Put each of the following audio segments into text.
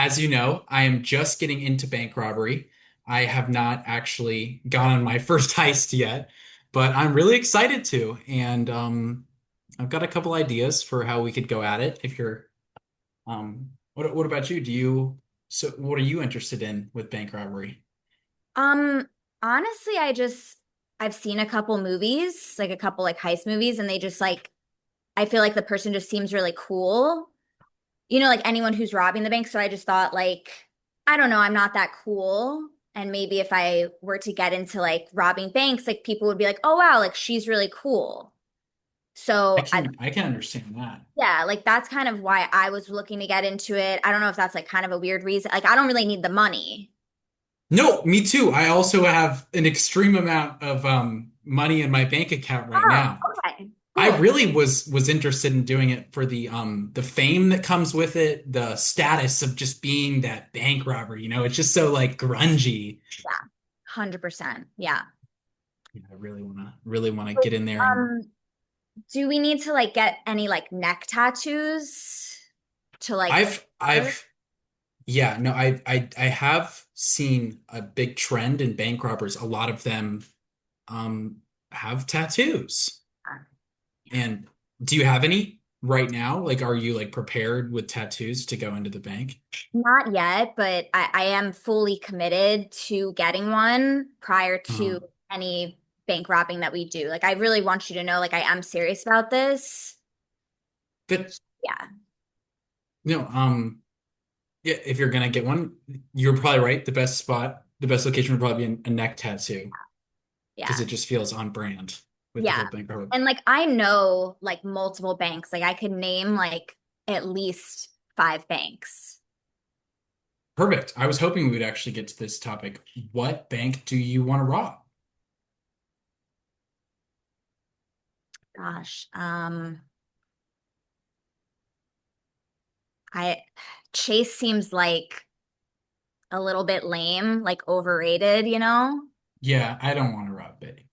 as you know, I am just getting into bank robbery. I have not actually gone on my first heist yet, but I'm really excited to. And I've got a couple ideas for how we could go at it. If you're, what about you? So what are you interested in with bank robbery? Um, Honestly, I've seen a couple movies, like a couple like heist movies, and they just like I feel like the person just seems really cool. Like anyone who's robbing the bank. So I just thought like, I don't know, I'm not that cool. And maybe if I were to get into like robbing banks, like people would be like, "Oh wow, like she's really cool." I So I can I can understand that. Yeah, like that's kind of why I was looking to get into it. I don't know if that's like kind of a weird reason. Like I don't really need the money. No, me too. I also have an extreme amount of money in my bank account right Oh, now. okay. I Cool. really was interested in doing it for the fame that comes with it, the status of just being that bank robber, it's just so like grungy. Yeah. 100%. Yeah. I really wanna So, get in there and do we need to like get any like neck tattoos to like start? I've yeah, no, I have seen a big trend in bank robbers. A lot of them um have tattoos. Yeah. And do you have any right now? Like, are you like prepared with tattoos to go into the bank? Not yet, but I am fully committed to getting one prior to Um, any bank robbing that we do. Like I really want you to know like I am serious about this. but Yeah. no, yeah, if you're gonna get one, you're probably right. The best location would probably be a neck tattoo because Yeah. it just feels on brand with the Yeah. whole bank robber. And like I know like multiple banks. Like I could name like at least five banks. Perfect. I was hoping we would actually get to this topic. What bank do you want to rob? Gosh. I Chase seems like a little bit lame, like overrated. Yeah, I don't want to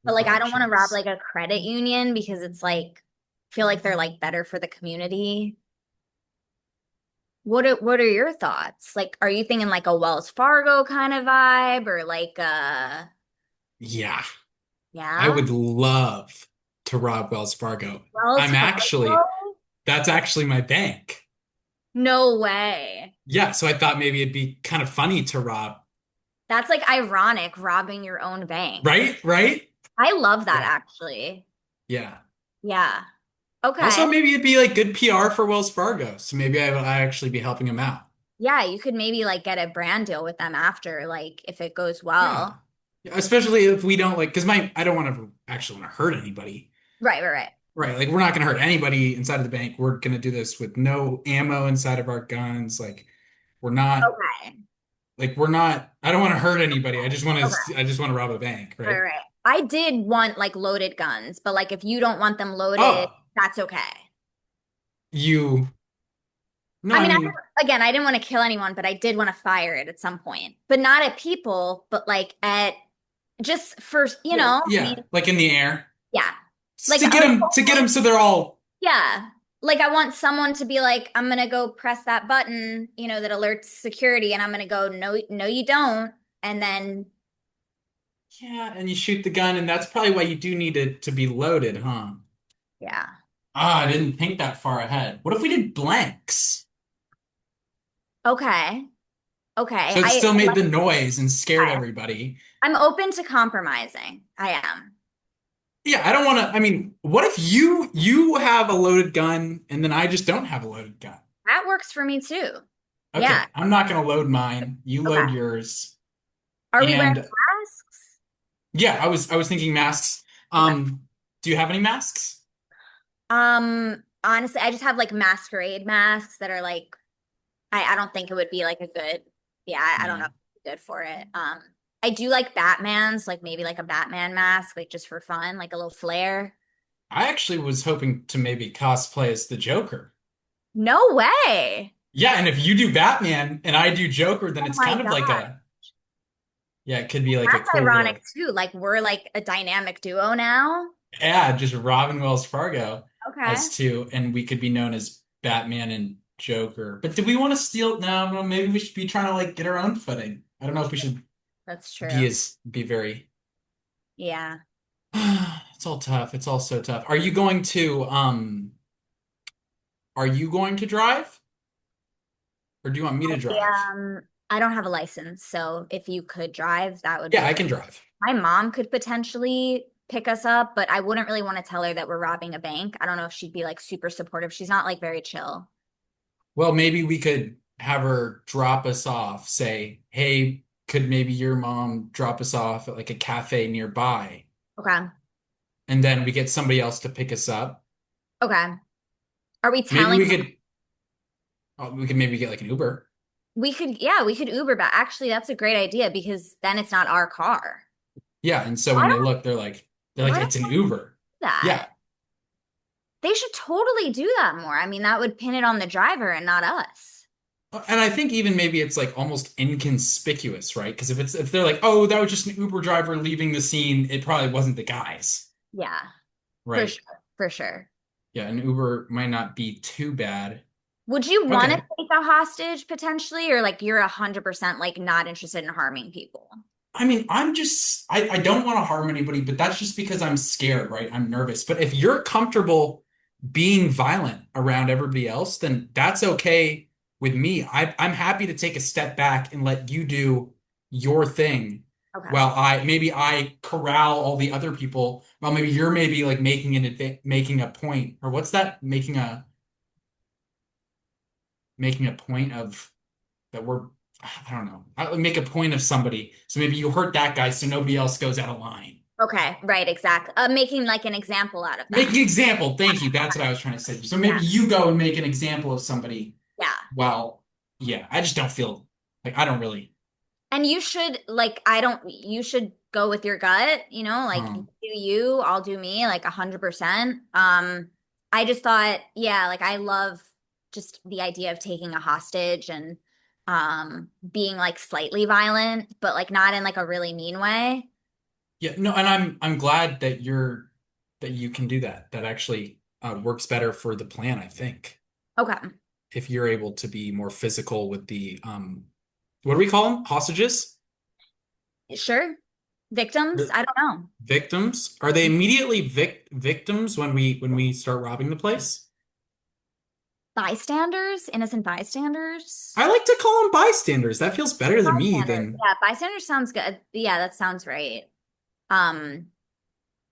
But like I rob don't want to rob Chase. like a credit union because it's like I feel like they're like better for the community. What are your thoughts? Like, are you thinking like a Wells Fargo kind of vibe or like Yeah, I yeah, would love to rob Wells Fargo. Wells I'm actually, Fargo? that's actually my bank. No way. Yeah, so I thought maybe it'd be kind of funny to rob, That's like ironic, robbing your own bank. right? Right? I love that Yeah. actually. Yeah. Yeah. Also, Okay. maybe it'd be like good PR for Wells Fargo. So maybe I actually be helping him out. Yeah, you could maybe like get a brand deal with them after, like if it goes Yeah. well. Yeah, especially if we don't like, because I don't want to actually want to hurt anybody. Right, right, right. Right. Like, we're not going to hurt anybody inside of the bank. We're going to do this with no ammo inside of our guns. Like, we're not, Okay. we're not, I don't want to hurt anybody. Okay. I just want to rob a bank. Right, Right. right. I did want like loaded guns, but like if you don't want them loaded, Oh, that's okay. you, no, I I mean, mean, again, I didn't want to kill anyone, but I did want to fire it at some point. But not at people, but like at just for, yeah, I yeah, mean, like in the air. yeah. Like To get them so they're all, yeah. Like I want someone to be like, I'm gonna go press that button, that alerts security, and I'm gonna go, no, no, you don't. And then, yeah, and you shoot the gun, and that's probably why you do need it to be loaded, huh? yeah. Ah, I didn't think that far ahead. What if we did blanks? Okay. Okay. So it still made the noise and scared everybody. I'm open to compromising. I am. Yeah, I don't want to. I mean, what if you have a loaded gun and then I just don't have a loaded gun? That works for me too. Yeah. Okay, I'm not going to load mine. You Okay. load yours. Are we wearing And masks? yeah, I was thinking masks. Okay. Do you have any masks? Honestly, I just have like masquerade masks that are like I don't think it would be like a good, yeah, I don't know Yeah. if it's good for it. I do like Batman's, like maybe like a Batman mask, like just for fun, like a little flair. I actually was hoping to maybe cosplay as the Joker. No way. Yeah, and if you do Batman and I do Joker, then Oh it's my kind of like God. yeah, it could be like a That's cool ironic little, too. Like we're like a dynamic duo now. yeah, just Robin Wells Fargo Okay. as two, and we could be known as Batman and Joker. But do we want to steal? No, no, maybe we should be trying to like get our own footing. I don't know if we should That's true. be very. Yeah. It's all tough. It's all so tough. Are you going to drive or do you want me to drive? I don't have a license, so if you could drive, that would Yeah, be I great. can drive. My mom could potentially pick us up, but I wouldn't really want to tell her that we're robbing a bank. I don't know if she'd be like super supportive. She's not like very chill. Well, maybe we could have her drop us off, say, "Hey, could maybe your mom drop us off at like a cafe nearby?" Okay. And then we get somebody else to pick us up. Okay. Are we Maybe telling we could maybe get like an Uber. we could, yeah, we could Uber back. Actually, that's a great idea because then it's not our car. Yeah, and so Why when they don't look, they're like, why don't it's an we do Uber. that? Yeah. They should totally do that more. I mean, that would pin it on the driver and not us. And I think even maybe it's like almost inconspicuous, right? Because if they're like, oh, that was just an Uber driver leaving the scene, it probably wasn't the guys, Yeah, for right? sure. For sure. Yeah, an Uber might not be too bad. Would you want to Okay. take a hostage potentially, or like you're 100% like not interested in harming people? I mean, I don't want to harm anybody, but that's just because I'm scared, right? I'm nervous. But if you're comfortable being violent around everybody else, then that's okay with me. I'm happy to take a step back and let you do your thing Okay. while maybe I corral all the other people. Well, maybe you're maybe like making a point, or what's that? Making a point of that we're I don't know. I would make a point of somebody. So maybe you hurt that guy so nobody else goes out of line. Okay, right, exactly. Making like an example out of Make them. an example. Thank you. That's what I was trying to say. So maybe Yeah, you go and make an example of somebody. yeah. Well, yeah, I just don't feel like I don't really. And you should like I don't you should go with your gut, like you Um, do you, I'll do me, like 100%. I just thought, yeah, like I love just the idea of taking a hostage and being like slightly violent, but like not in like a really mean way. yeah, no, and I'm glad that you can do that. That actually works better for the plan, I think. Okay. If you're able to be more physical with the what do we call them? Hostages? Sure. Victims? I don't know. Victims? Are they immediately victims when we start robbing the place? Bystanders, innocent bystanders. I like to call them bystanders. That feels better to me Bystanders. than Yeah, bystanders sounds good. Yeah, that sounds right. Um,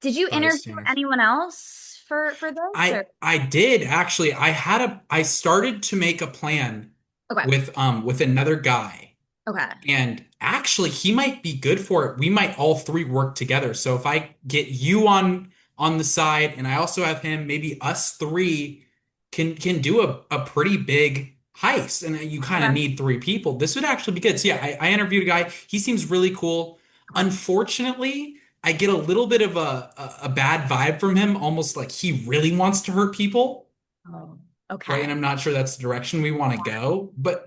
did you interview bystanders. anyone else for this or I did actually. I started to make a plan okay. with another guy. Okay. And actually, he might be good for it. We might all three work together. So if I get you on the side and I also have him, maybe us three can do a pretty big heist. And you kind of Okay. need three people. This would actually be good. So yeah, I interviewed a guy. He seems really cool. Okay. Unfortunately, I get a little bit of a bad vibe from him, almost like he really wants to hurt people, Oh, right? And okay. I'm not sure that's the direction we want to go. But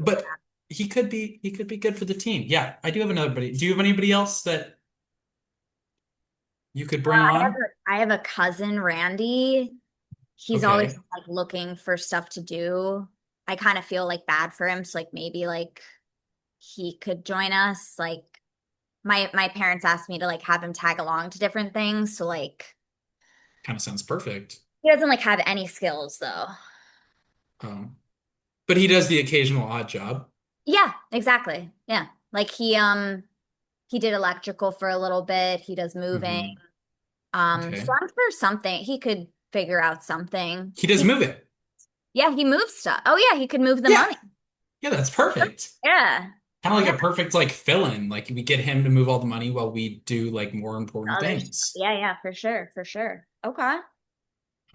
he could be good for the team. Yeah, I do have another buddy. Do you have anybody else that you could bring I have on? a cousin, Randy. He's always Okay. like looking for stuff to do. I kind of feel like bad for him, so like maybe like he could join us. Like my parents asked me to like have him tag along to different things, so like Kind of sounds perfect. he doesn't like have any skills though. Um, but he does the occasional odd job. Yeah, exactly. Yeah. Like he did electrical for a little bit. He does moving. Hmm. So Okay. I'm sure something he could figure out something. He does move it. Yeah, he moves stuff. Oh yeah, he could move the Yeah. money. Yeah, that's perfect. Yeah. Kind of Yeah. like a perfect like fill-in. Like we get him to move all the money while we do like more important Others. things. Yeah, yeah, for sure, for sure. Okay.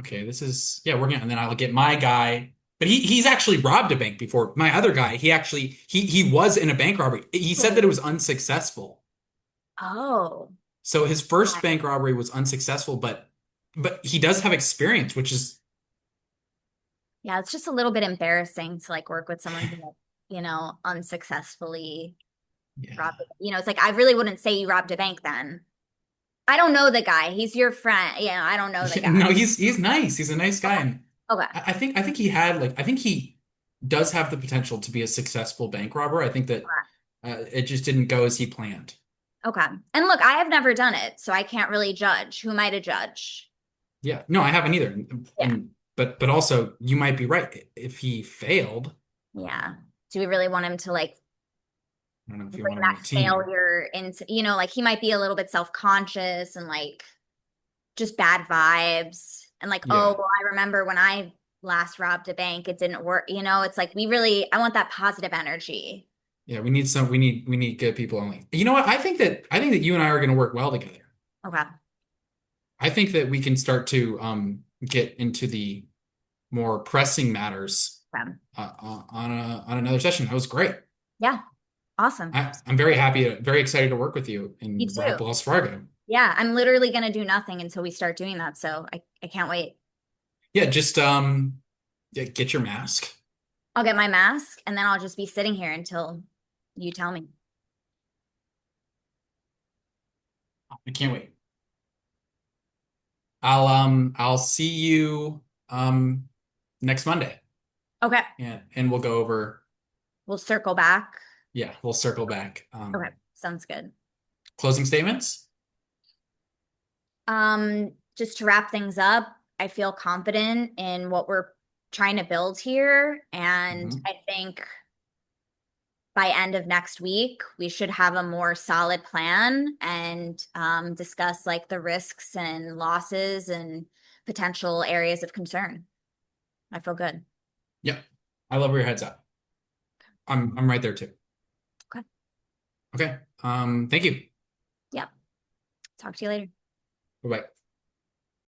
Okay, this is yeah, we're gonna and then I'll get my guy. But he's actually robbed a bank before. My other guy, he was in a bank robbery. He said that it was unsuccessful. Oh. So his first bank robbery was unsuccessful, but he does have experience, which is Yeah, it's just a little bit embarrassing to like work with someone who, like, unsuccessfully yeah. robbed. It's like I really wouldn't say you robbed a bank then. I don't know the guy. He's your friend. I don't know the Yeah, guy. no, he's nice. He's a nice guy, Okay. and Okay. I think he had like I think he does have the potential to be a successful bank robber. I think that it just didn't go as he planned. Okay. And look, I have never done it, so I can't really judge. Who am I to judge? Yeah, no, I haven't either. Yeah. But also you might be right. If he failed, Yeah. Do we really want him to like I don't know if you bring want him on that your team. failure into, like he might be a little bit self-conscious and like just bad vibes and like, oh, Yeah. well, I remember when I last robbed a bank, it didn't work. It's like I want that positive energy. Yeah, we need good people only. You know what? I think that you and I are going to work well together. Okay. I think that we can start to get into the more pressing matters Okay. on another session. That was great. Yeah. Awesome. I'm very happy, very excited to work with you Me and too. rob Wells Fargo. Yeah. I'm literally going to do nothing until we start doing that. So I can't wait. Yeah, just yeah, get your mask. I'll get my mask and then I'll just be sitting here until you tell me. I can't wait. I'll see you next Monday. Okay. And we'll go over, We'll circle back. yeah, we'll circle back. Okay. Sounds good. Closing statements? Just to wrap things up, I feel confident in what we're trying to build here. And Mhm. I think by end of next week, we should have a more solid plan and discuss like the risks and losses and potential areas of concern. I feel good. Yep. I love where your head's at. I'm right there too. Okay. Okay. Thank you. Yep. Talk to you later. Bye-bye.